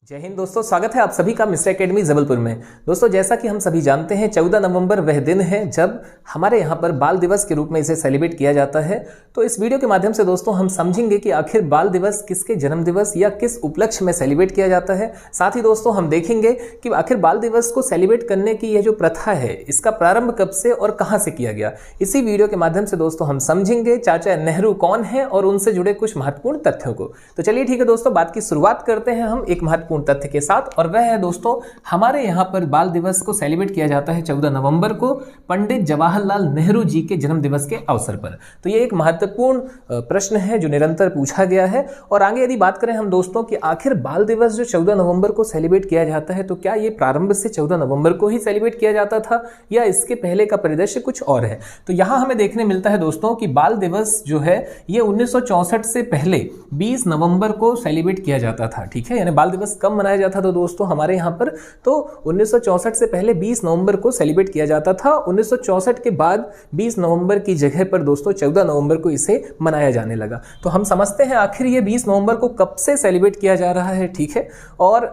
जय हिंद दोस्तों, स्वागत है आप सभी का मिस्टर एकेडमी जबलपुर में। दोस्तों, जैसा कि हम सभी जानते हैं 14 नवंबर वह दिन है जब हमारे यहाँ पर बाल दिवस के रूप में इसे सेलिब्रेट किया जाता है। तो इस वीडियो के माध्यम से दोस्तों हम समझेंगे कि आखिर बाल दिवस किसके जन्म दिवस या किस उपलक्ष्य में सेलिब्रेट किया जाता है। साथ ही दोस्तों हम देखेंगे कि आखिर बाल दिवस को सेलिब्रेट करने की यह जो प्रथा है इसका प्रारंभ कब से और कहाँ से किया गया। इसी वीडियो के माध्यम से दोस्तों हम समझेंगे चाचा नेहरू कौन है और उनसे जुड़े कुछ महत्वपूर्ण तथ्यों को। तो चलिए ठीक है दोस्तों, बात की शुरुआत करते हैं हम एक महत्वपूर्ण तथ्य के साथ, और वह है दोस्तों हमारे यहाँ पर बाल दिवस को सेलिब्रेट किया जाता है 14 नवंबर को पंडित जवाहरलाल नेहरू जी के जन्म दिवस के अवसर पर। तो ये एक महत्वपूर्ण प्रश्न है जो निरंतर पूछा गया है। और आगे यदि बात करें हम दोस्तों कि आखिर बाल दिवस जो 14 नवंबर को सेलिब्रेट किया जाता है, तो क्या ये प्रारंभ से 14 नवंबर को ही सेलिब्रेट किया जाता था या इसके पहले का परिदृश्य कुछ और है। तो यहाँ हमें देखने मिलता है दोस्तों कि बाल दिवस जो है ये 1964 से पहले 20 नवंबर को सेलिब्रेट किया जाता था। ठीक है, यानी बाल दिवस कब मनाया जाता था दोस्तों हमारे यहाँ पर, तो 1964 से पहले 20 नवंबर को सेलिब्रेट किया जाता था। 1964 के बाद 20 नवंबर की जगह पर दोस्तों 14 नवंबर को इसे मनाया जाने लगा। तो हम समझते हैं आखिर ये 20 नवंबर को कब से सेलिब्रेट किया जा रहा है। ठीक है, और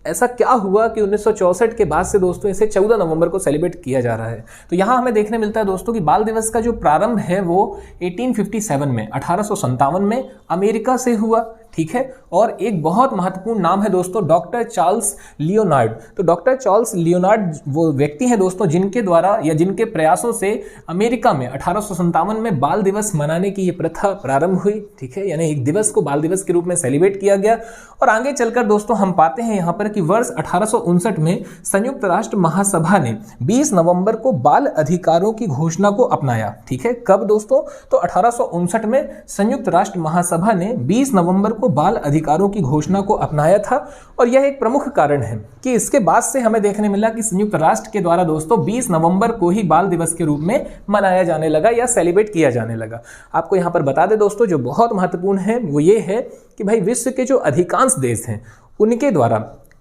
ऐसा क्या हुआ कि 1964 के बाद से दोस्तों इसे 14 नवंबर को सेलिब्रेट किया जा रहा है। तो यहाँ हमें देखने मिलता है दोस्तों कि बाल दिवस का जो प्रारंभ है वो 1857 में 1857 में अमेरिका से हुआ। ठीक है, और एक बहुत महत्वपूर्ण नाम है दोस्तों डॉक्टर चार्ल्स लियोनार्ड। तो डॉक्टर चार्ल्स लियोनार्ड वो व्यक्ति हैं दोस्तों जिनके द्वारा या जिनके प्रयासों से अमेरिका में 1857 में बाल दिवस मनाने की ये प्रथा प्रारंभ हुई। ठीक है, यानी एक दिवस को बाल दिवस के रूप में सेलिब्रेट किया गया। और आगे चलकर दोस्तों हम पाते हैं यहाँ पर कि वर्ष 1859 में संयुक्त राष्ट्र महासभा ने 20 नवंबर को बाल अधिकारों की घोषणा को अपनाया। ठीक है, कब दोस्तों, तो 1859 में संयुक्त राष्ट्र महासभा ने 20 नवंबर को बाल अधिकारों की घोषणा को अपनाया था। और यह एक प्रमुख कारण है कि इसके बाद से हमें देखने मिला कि संयुक्त राष्ट्र के द्वारा दोस्तों 20 नवंबर को ही बाल दिवस के रूप में मनाया जाने लगा या सेलिब्रेट किया जाने लगा। आपको यहां पर बता दें दोस्तों जो बहुत महत्वपूर्ण है वो ये है कि भाई विश्व के जो अधिकांश देश हैं उनके द्वारा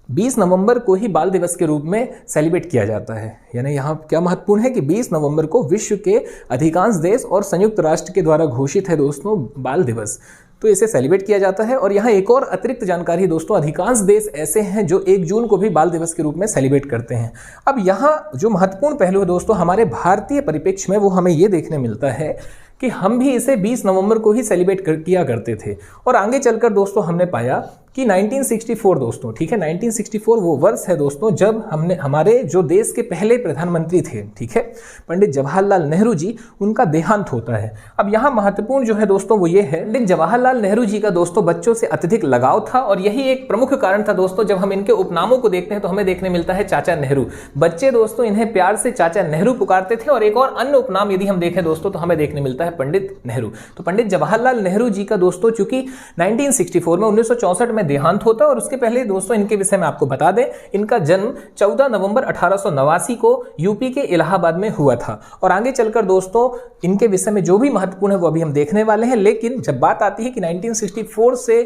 20 नवंबर को ही बाल दिवस के रूप में सेलिब्रेट किया जाता है। यानी यहाँ क्या महत्वपूर्ण है कि 20 नवंबर को विश्व के अधिकांश देश और संयुक्त राष्ट्र के द्वारा घोषित है दोस्तों बाल दिवस, तो इसे सेलिब्रेट किया जाता है। और यहाँ एक और अतिरिक्त जानकारी दोस्तों, अधिकांश देश ऐसे हैं जो 1 जून को भी बाल दिवस के रूप में सेलिब्रेट करते हैं। अब यहाँ जो महत्वपूर्ण पहलू है दोस्तों हमारे भारतीय परिप्रेक्ष्य में वो हमें ये देखने मिलता है कि हम भी इसे 20 नवंबर को ही सेलिब्रेट किया करते थे। और आगे चलकर दोस्तों हमने पाया कि 1964 दोस्तों, ठीक है, 1964 वो वर्ष है दोस्तों जब हमारे जो देश के पहले प्रधानमंत्री थे, ठीक है, पंडित जवाहरलाल नेहरू जी, उनका देहांत होता है। अब यहाँ महत्वपूर्ण जो है दोस्तों वो ये है, पंडित जवाहरलाल नेहरू जी का दोस्तों बच्चों से अत्यधिक लगाव था और यही एक प्रमुख कारण था दोस्तों। जब हम इनके उपनामों को देखते हैं तो हमें देखने मिलता है चाचा नेहरू। बच्चे दोस्तों इन्हें प्यार से चाचा नेहरू पुकारते थे। और एक और अन्य उपनाम यदि हम देखें दोस्तों तो हमें देखने मिलता है पंडित नेहरू। तो पंडित जवाहरलाल नेहरू जी का दोस्तों चूंकि 1964 में 1964 में देहांत होता है, और उसके पहले दोस्तों इनके विषय में आपको बता दें इनका जन्म 14 नवंबर 1889 को यूपी के इलाहाबाद में हुआ था। और आगे चलकर दोस्तों इनके विषय में जो भी महत्वपूर्ण है वो अभी हम देखने वाले हैं। लेकिन जब बात आती है कि 1964 से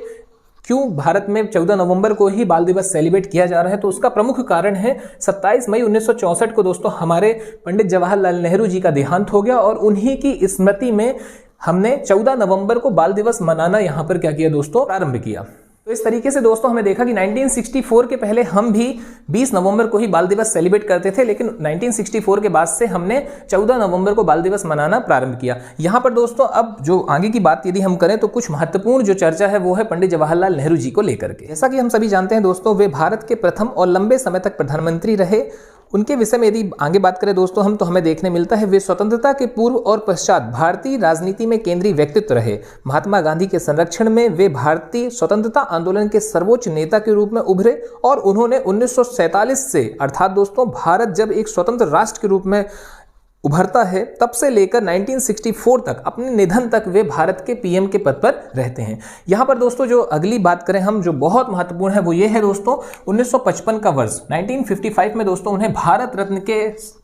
क्यों भारत में 14 नवंबर को ही बाल दिवस सेलिब्रेट किया जा रहा है, तो उसका प्रमुख कारण है 27 मई 1964 को दोस्तों हमारे पंडित जवाहरलाल नेहरू जी का देहांत हो गया। और उन्हीं की स्मृति में हमने 14 नवंबर को बाल दिवस मनाना यहाँ पर क्या किया दोस्तों, प्रारंभ किया। तो इस तरीके से दोस्तों हमें देखा कि 1964 के पहले हम भी 20 नवंबर को ही बाल दिवस सेलिब्रेट करते थे, लेकिन 1964 के बाद से हमने 14 नवंबर को बाल दिवस मनाना प्रारंभ किया। यहाँ पर दोस्तों अब जो आगे की बात यदि हम करें तो कुछ महत्वपूर्ण जो चर्चा है वो है पंडित जवाहरलाल नेहरू जी को लेकर के। जैसा कि हम सभी जानते हैं दोस्तों वे भारत के प्रथम और लंबे समय तक प्रधानमंत्री रहे। उनके विषय में यदि आगे बात करें दोस्तों हम, तो हमें देखने मिलता है वे स्वतंत्रता के पूर्व और पश्चात भारतीय राजनीति में केंद्रीय व्यक्तित्व रहे। महात्मा गांधी के संरक्षण में वे भारतीय स्वतंत्रता आंदोलन के सर्वोच्च नेता के रूप में उभरे। और उन्होंने 1947 से, अर्थात दोस्तों भारत जब एक स्वतंत्र राष्ट्र के रूप में उभरता है तब से लेकर 1964 तक, अपने निधन तक वे भारत के पीएम के पद पर रहते हैं। यहाँ पर दोस्तों जो अगली बात करें हम जो बहुत महत्वपूर्ण है वो ये है दोस्तों 1955 का वर्ष, 1955 में दोस्तों उन्हें भारत रत्न के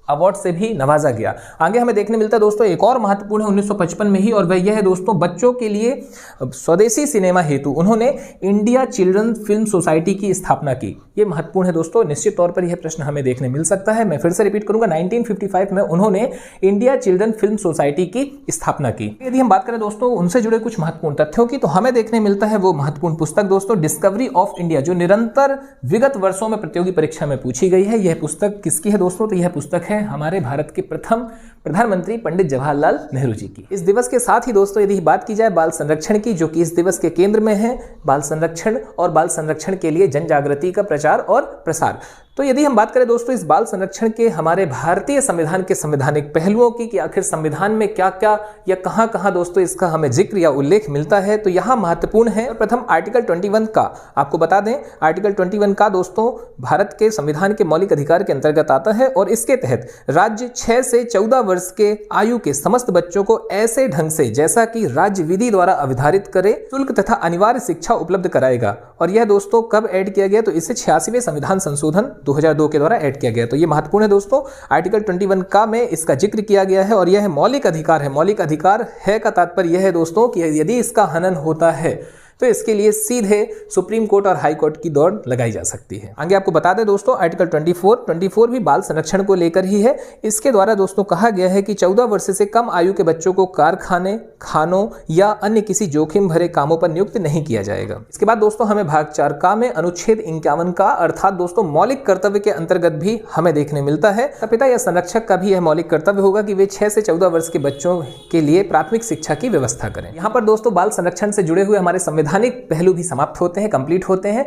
अवार्ड से भी नवाजा गया। आगे हमें देखने मिलता है दोस्तों एक और महत्वपूर्ण है 1955 में ही, और वह यह है दोस्तों बच्चों के लिए स्वदेशी सिनेमा हेतु उन्होंने इंडिया चिल्ड्रन फिल्म सोसाइटी की स्थापना की। यह महत्वपूर्ण है दोस्तों, निश्चित तौर पर यह प्रश्न हमें देखने मिल सकता है। मैं फिर से रिपीट करूंगा, 1955 में उन्होंने इंडिया चिल्ड्रन फिल्म सोसाइटी की स्थापना की। यदि हम बात करें दोस्तों उनसे जुड़े कुछ महत्वपूर्ण तथ्यों की, तो हमें देखने मिलता है वो महत्वपूर्ण पुस्तक दोस्तों डिस्कवरी ऑफ इंडिया, जो निरंतर विगत वर्षों में प्रतियोगी परीक्षा में पूछी गई है। यह पुस्तक किसकी है दोस्तों? तो यह पुस्तक है हमारे भारत के प्रथम प्रधानमंत्री पंडित जवाहरलाल नेहरू जी की। इस दिवस के साथ ही दोस्तों यदि बात की जाए बाल संरक्षण की, जो कि इस दिवस के केंद्र में है, बाल संरक्षण और बाल संरक्षण के लिए जन जागृति का प्रचार और प्रसार। तो यदि हम बात करें दोस्तों इस बाल संरक्षण के हमारे भारतीय संविधान के संवैधानिक पहलुओं की, कि आखिर संविधान में क्या क्या या कहां दोस्तों इसका हमें जिक्र या उल्लेख मिलता है, तो यहां महत्वपूर्ण है प्रथम आर्टिकल 21 का। आपको बता दें आर्टिकल 21 का दोस्तों भारत के संविधान के मौलिक अधिकार के अंतर्गत आता है, और इसके तहत राज्य 6 से 14 वर्ष के आयु के समस्त बच्चों को ऐसे ढंग से जैसा कि राज्य विधि द्वारा अवधारित करे शुल्क तथा अनिवार्य शिक्षा उपलब्ध कराएगा। और यह दोस्तों कब ऐड किया गया? तो इसे 86वें संविधान संशोधन 2002 के द्वारा ऐड किया गया। तो यह महत्वपूर्ण है दोस्तों, आर्टिकल 21 का में इसका जिक्र किया गया है, और यह मौलिक अधिकार है। मौलिक अधिकार है का तात्पर्य यह है दोस्तों कि यदि इसका हनन होता है तो इसके लिए सीधे सुप्रीम कोर्ट और हाई कोर्ट की दौड़ लगाई जा सकती है। आगे आपको बता दें दोस्तों आर्टिकल 24 भी बाल संरक्षण को लेकर ही है। इसके द्वारा दोस्तों कहा गया है कि 14 वर्ष से कम आयु के बच्चों को कारखाने, खानों या अन्य किसी जोखिम भरे कामों पर नियुक्त नहीं किया जाएगा। इसके बाद दोस्तों हमें भाग 4 का में अनुच्छेद 51 का अर्थात दोस्तों मौलिक कर्तव्य के अंतर्गत भी हमें देखने मिलता है पिता या संरक्षक का भी यह मौलिक कर्तव्य होगा कि वे 6 से 14 वर्ष के बच्चों के लिए प्राथमिक शिक्षा की व्यवस्था करें। यहाँ पर दोस्तों बाल संरक्षण से जुड़े हुए हमारे संवैधानिक पहलू भी समाप्त होते हैं, कंप्लीट होते हैं।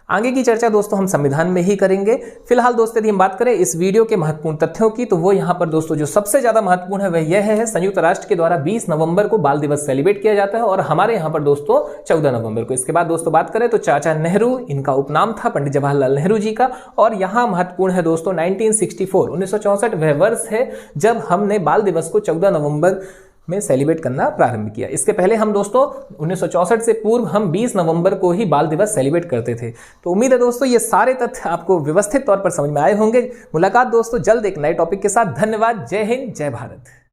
आगे की चर्चा दोस्तों हम संविधान में ही करेंगे। फिलहाल दोस्तों यदि हम बात करें इस वीडियो के महत्वपूर्ण तथ्यों की, तो वो यहाँ पर दोस्तों जो सबसे ज्यादा महत्वपूर्ण है वह यह है संयुक्त राष्ट्र के द्वारा 20 नवंबर को बाल दिवस सेलिब्रेट किया जाता है, और हमारे यहाँ पर दोस्तों 14 नवंबर को। इसके बाद दोस्तों बात करें तो चाचा नेहरू, इनका उपनाम था पंडित जवाहरलाल नेहरू जी का, और यहाँ महत्वपूर्ण है दोस्तों 1964 वह वर्ष है जब हमने बाल दिवस को 14 नवंबर में सेलिब्रेट करना प्रारंभ किया। इसके पहले हम दोस्तों 1964 से पूर्व हम 20 नवंबर को ही बाल दिवस सेलिब्रेट करते थे। तो उम्मीद है दोस्तों ये सारे तथ्य आपको व्यवस्थित तौर पर समझ में आए होंगे। मुलाकात दोस्तों जल्द एक नए टॉपिक के साथ। धन्यवाद। जय हिंद, जय भारत।